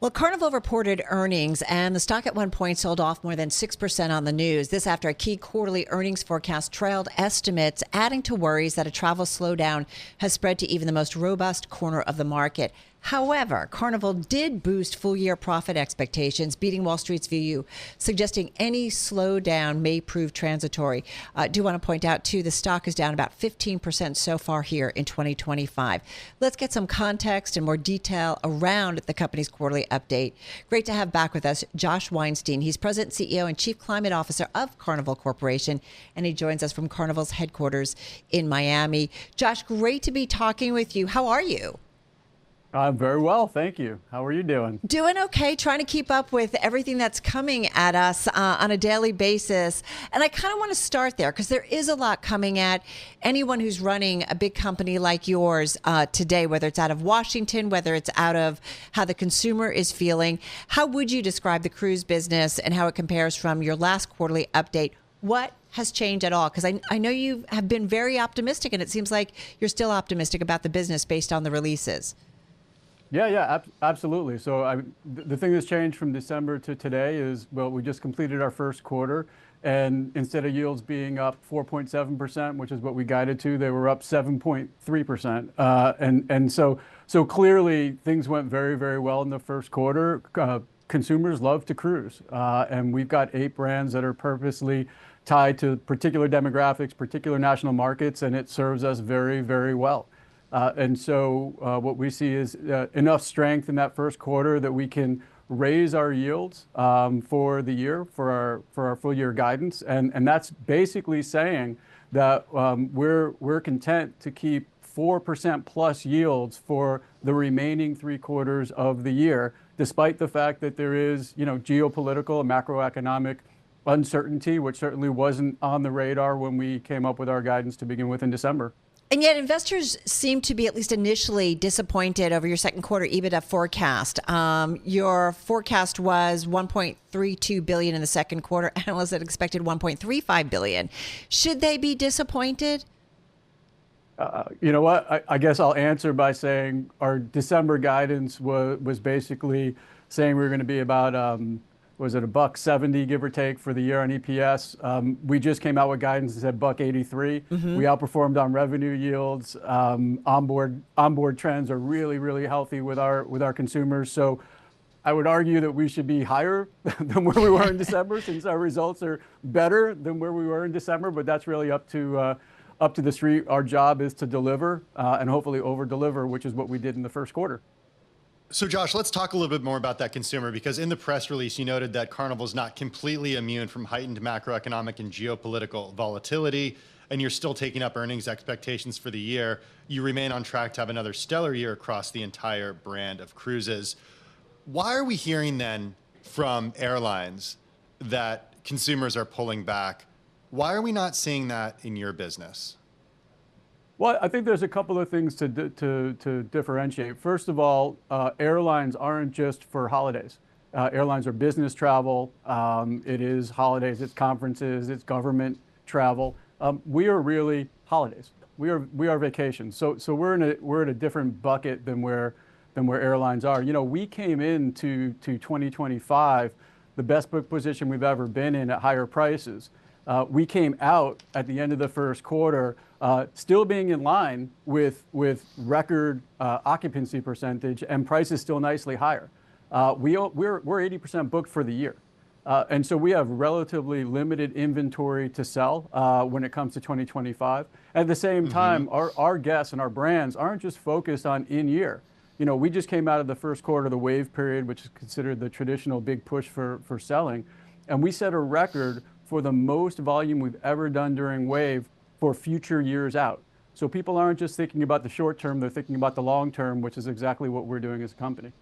Well, Carnival reported earnings, and the stock at one point sold off more than 6% on the news. This after a key quarterly earnings forecast trailed estimates, adding to worries that a travel slowdown has spread to even the most robust corner of the market. However, Carnival did boost full-year profit expectations, beating Wall Street's view, suggesting any slowdown may prove transitory. I do want to point out, too, the stock is down about 15% so far here in 2025. Let's get some context and more detail around the company's quarterly update. Great to have back with us Josh Weinstein. He's President, CEO, and Chief Climate Officer of Carnival Corporation, and he joins us from Carnival's headquarters in Miami. Josh, great to be talking with you. How are you? I'm very well, thank you. How are you doing? Doing okay, trying to keep up with everything that's coming at us on a daily basis. And I kind of want to start there because there is a lot coming at anyone who's running a big company like yours today, whether it's out of Washington, whether it's out of how the consumer is feeling. How would you describe the cruise business and how it compares from your last quarterly update? What has changed at all? Because I know you have been very optimistic, and it seems like you're still optimistic about the business based on the releases. Yeah, absolutely. So the thing that's changed from December to today is, well, we just completed our first quarter, and instead of yields being up 4.7%, which is what we guided to, they were up 7.3%. And so clearly things went very, very well in the first quarter. Consumers love to cruise, and we've got 8 brands that are purposely tied to particular demographics, particular national markets, and it serves us very, very well. And so what we see is enough strength in that first quarter that we can raise our yields for the year, for our full year guidance. And that's basically saying that we're content to keep 4% plus yields for the remaining 3 quarters of the year, despite the fact that there is, geopolitical and macroeconomic uncertainty, which certainly wasn't on the radar when we came up with our guidance to begin with in December. And yet investors seem to be at least initially disappointed over your second quarter EBITDA forecast. Your forecast was $1.32 billion in the second quarter. Analysts had expected $1.35 billion. Should they be disappointed? You know what? I guess I'll answer by saying our December guidance was basically saying we were going to be about was it $1.70, give or take, for the year on EPS. We just came out with guidance that said $1.83. Mm-hmm. We outperformed on revenue yields. Onboard trends are really, really healthy with our consumers. So I would argue that we should be higher than where we were in December, since our results are better than where we were in December. But that's really up to the street. Our job is to deliver and hopefully over deliver, which is what we did in the first quarter. So Josh, let's talk a little bit more about that consumer, because in the press release, you noted that Carnival is not completely immune from heightened macroeconomic and geopolitical volatility, and you're still taking up earnings expectations for the year. You remain on track to have another stellar year across the entire brand of cruises. Why are we hearing then from airlines that consumers are pulling back? Why are we not seeing that in your business? Well, I think there's a couple of things to differentiate. First of all, airlines aren't just for holidays. Airlines are business travel. It is holidays, it's conferences, it's government travel. We are really holidays. We are vacations. So we're in a different bucket than where airlines are. We came into 2025 the best book position we've ever been in at higher prices. We came out at the end of the first quarter still being in line with record occupancy percentage, and prices still nicely higher. We're 80% booked for the year. And so we have relatively limited inventory to sell when it comes to 2025. At the same time, our guests and our brands aren't just focused on in-year. We just came out of the first quarter of the wave period, which is considered the traditional big push for selling. And we set a record for the most volume we've ever done during wave for future years out. So people aren't just thinking about the short term, they're thinking about the long term, which is exactly what we're doing as a company.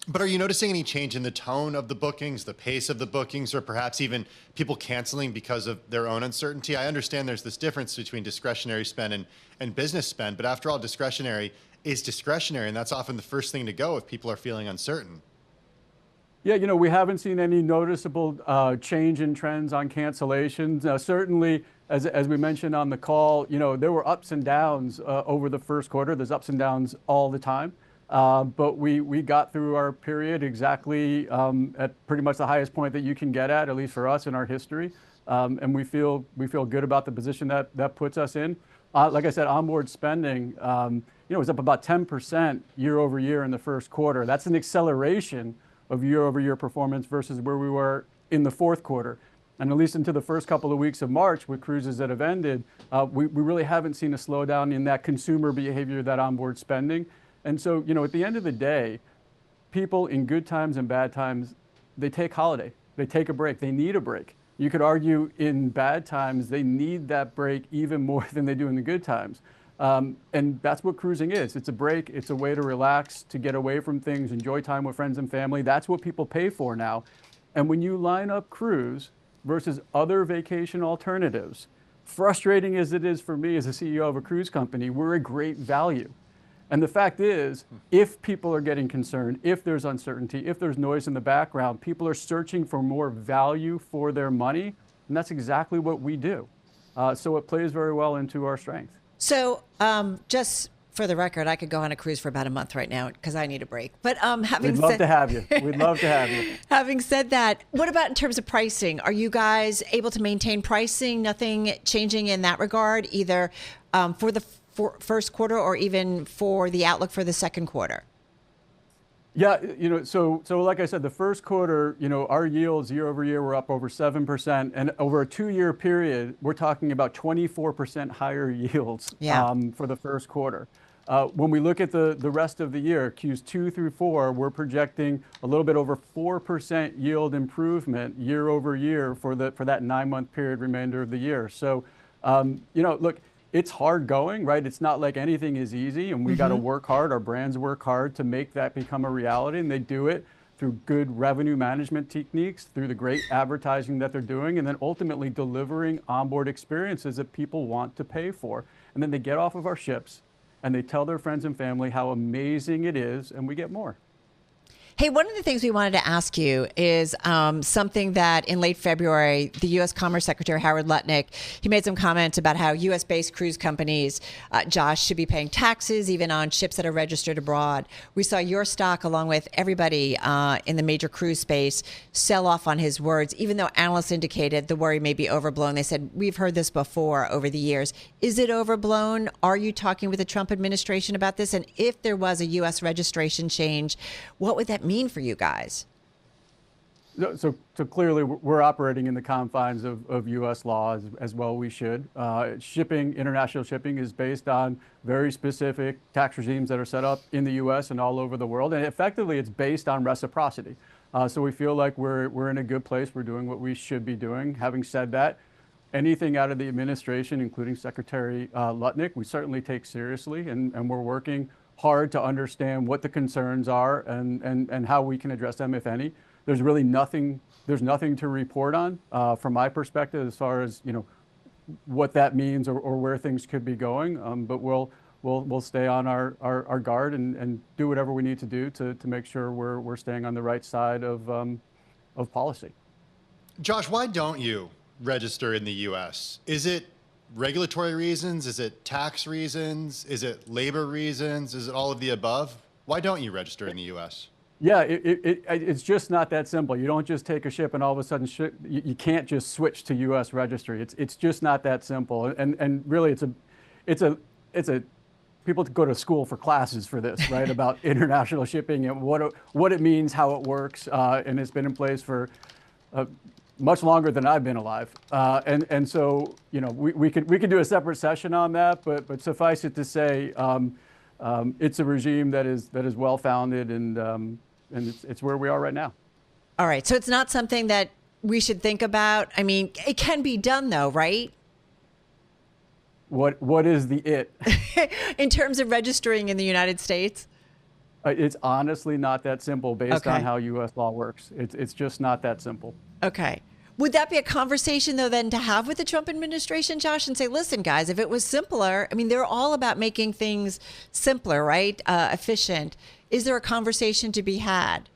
But are you noticing any change in the tone of the bookings, the pace of the bookings, or perhaps even people canceling because of their own uncertainty? I understand there's this difference between discretionary spend and business spend, but after all, discretionary is discretionary, and that's often the first thing to go if people are feeling uncertain. Yeah, we haven't seen any noticeable change in trends on cancellations. Certainly, as we mentioned on the call, there were ups and downs over the first quarter. There's ups and downs all the time. But we got through our period exactly at pretty much the highest point that you can get at least for us in our history. And we feel good about the position that puts us in. Like I said, onboard spending, was up about 10% year over year in the first quarter. That's an acceleration of year over year performance versus where we were in the fourth quarter. And at least into the first couple of weeks of March with cruises that have ended, we really haven't seen a slowdown in that consumer behavior, that onboard spending. And so, at the end of the day, people in good times and bad times, they take holiday, they take a break, they need a break. You could argue in bad times, they need that break even more than they do in the good times. And that's what cruising is. It's a break. It's a way to relax, to get away from things, enjoy time with friends and family. That's what people pay for now. And when you line up cruise versus other vacation alternatives, frustrating as it is for me as a CEO of a cruise company, we're a great value. And the fact is, if people are getting concerned, if there's uncertainty, if there's noise in the background, people are searching for more value for their money. And that's exactly what we do. So it plays very well into our strength. So just for the record, I could go on a cruise for about a month right now because I need a break. But We'd love to have you. We'd love to have you. Having said that, what about in terms of pricing? Are you guys able to maintain pricing? Nothing changing in that regard, either for the first quarter or even for the outlook for the second quarter? Yeah, so like I said, the first quarter, our yields year over year were up over 7%, and over a 2-year period, we're talking about 24% higher yields for the first quarter. When we look at the rest of the year, Q2 through 4, we're projecting a little bit over 4% yield improvement year over year for that 9-month period remainder of the year. So, look, it's hard going, right? It's not like anything is easy, and we got to work hard. Our brands work hard to make that become a reality, and they do it through good revenue management techniques, through the great advertising that they're doing, and then ultimately delivering onboard experiences that people want to pay for. And then they get off of our ships and they tell their friends and family how amazing it is, and we get more. Hey, one of the things we wanted to ask you is something that in late February, the U.S. Commerce Secretary Howard Lutnick, he made some comments about how U.S.-based cruise companies, Josh, should be paying taxes even on ships that are registered abroad. We saw your stock, along with everybody in the major cruise space, sell off on his words, even though analysts indicated the worry may be overblown. They said, we've heard this before over the years. Is it overblown? Are you talking with the Trump administration about this? And if there was a U.S. registration change, what would that mean for you guys? So clearly we're operating in the confines of U.S. law as well we should. International shipping is based on very specific tax regimes that are set up in the U.S. and all over the world. And effectively it's based on reciprocity. So we feel like we're in a good place. We're doing what we should be doing. Having said that, anything out of the administration, including Secretary Lutnick, we certainly take seriously, and we're working hard to understand what the concerns are and how we can address them, if any. There's really nothing to report on from my perspective as far as what that means or where things could be going. But we'll stay on our guard and do whatever we need to do to make sure we're staying on the right side of policy. Josh, why don't you register in the U.S.? Is it regulatory reasons? Is it tax reasons? Is it labor reasons? Is it all of the above? Why don't you register in the U.S.? Yeah, it's just not that simple. You don't just take a ship and all of a sudden you can't just switch to U.S. registry. It's just not that simple. And really, it's a people go to school for classes for this, right? About international shipping and what it means, how it works, and it's been in place for much longer than I've been alive. And so, we could do a separate session on that, but suffice it to say, it's a regime that is well founded, and it's where we are right now. All right. So it's not something that we should think about. I mean, it can be done though, right? What is the it? In terms of registering in the United States? It's honestly not that simple based on how U.S. law works. It's just not that simple. Okay. Would that be a conversation, though, then to have with the Trump administration, Josh, and say, listen, guys, if it was simpler, I mean, they're all about making things simpler, right? Efficient. Is there a conversation to be had?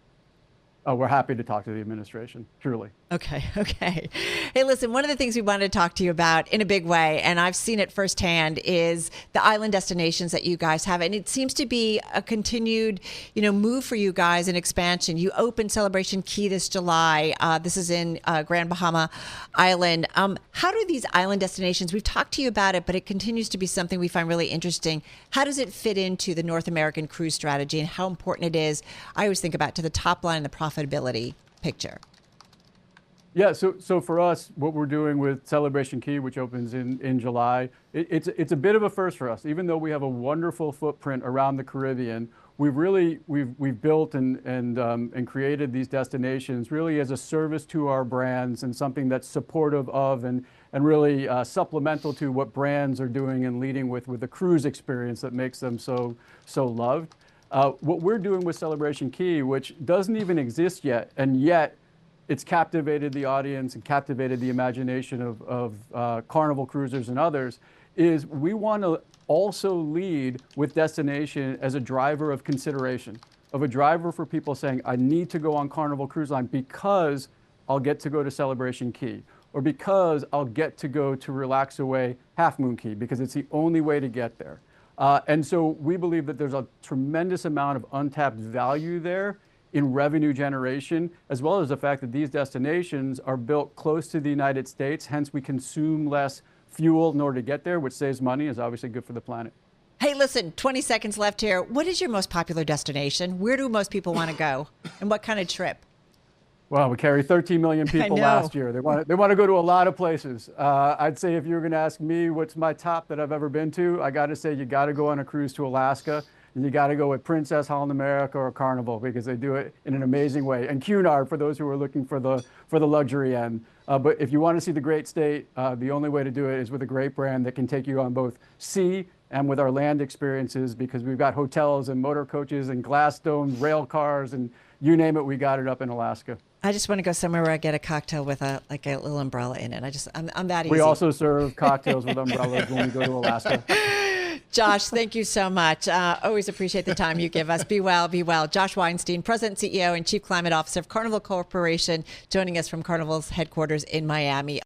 we're happy to talk to the administration, truly. Okay. Hey, listen, one of the things we wanted to talk to you about in a big way, and I've seen it firsthand, is the island destinations that you guys have. And it seems to be a continued, move for you guys in expansion. You opened Celebration Key this July. This is in Grand Bahama Island. How do these island destinations, we've talked to you about it, but it continues to be something we find really interesting. How does it fit into the North American cruise strategy and how important it is? I always think about to the top line and the profitability picture. Yeah, so for us, what we're doing with Celebration Key, which opens in July, it's a bit of a first for us. Even though we have a wonderful footprint around the Caribbean, we've built and created these destinations really as a service to our brands and something that's supportive of and really supplemental to what brands are doing and leading with the cruise experience that makes them so loved. What we're doing with Celebration Key, which doesn't even exist yet, and yet it's captivated the audience and captivated the imagination of Carnival cruisers and others, is we want to also lead with destination as a driver of consideration, of a driver for people saying, I need to go on Carnival Cruise Line because I'll get to go to Celebration Key, or because I'll get to go to Relax Away Half Moon Key, because it's the only way to get there. And so we believe that there's a tremendous amount of untapped value there in revenue generation, as well as the fact that these destinations are built close to the United States, hence we consume less fuel in order to get there, which saves money, is obviously good for the planet. Hey, listen, 20 seconds left here. What is your most popular destination? Where do most people want to go? And what kind of trip? Well, we carry 13 million people last year. They want to go to a lot of places. I'd say if you were going to ask me what's my top that I've ever been to, I got to say you got to go on a cruise to Alaska. And you got to go with Princess, Holland America, or Carnival, because they do it in an amazing way. And Cunard for those who are looking for the luxury end. But if you want to see the great state, the only way to do it is with a great brand that can take you on both sea and with our land experiences, because we've got hotels and motor coaches and glass domed rail cars and you name it, we got it up in Alaska. I just want to go somewhere where I get a cocktail with a little umbrella in it. I'm that easy. We also serve cocktails with umbrellas when we go to Alaska. Josh, thank you so much. Always appreciate the time you give us. Be well, be well. Josh Weinstein, President, CEO, and Chief Climate Officer of Carnival Corporation, joining us from Carnival's headquarters in Miami.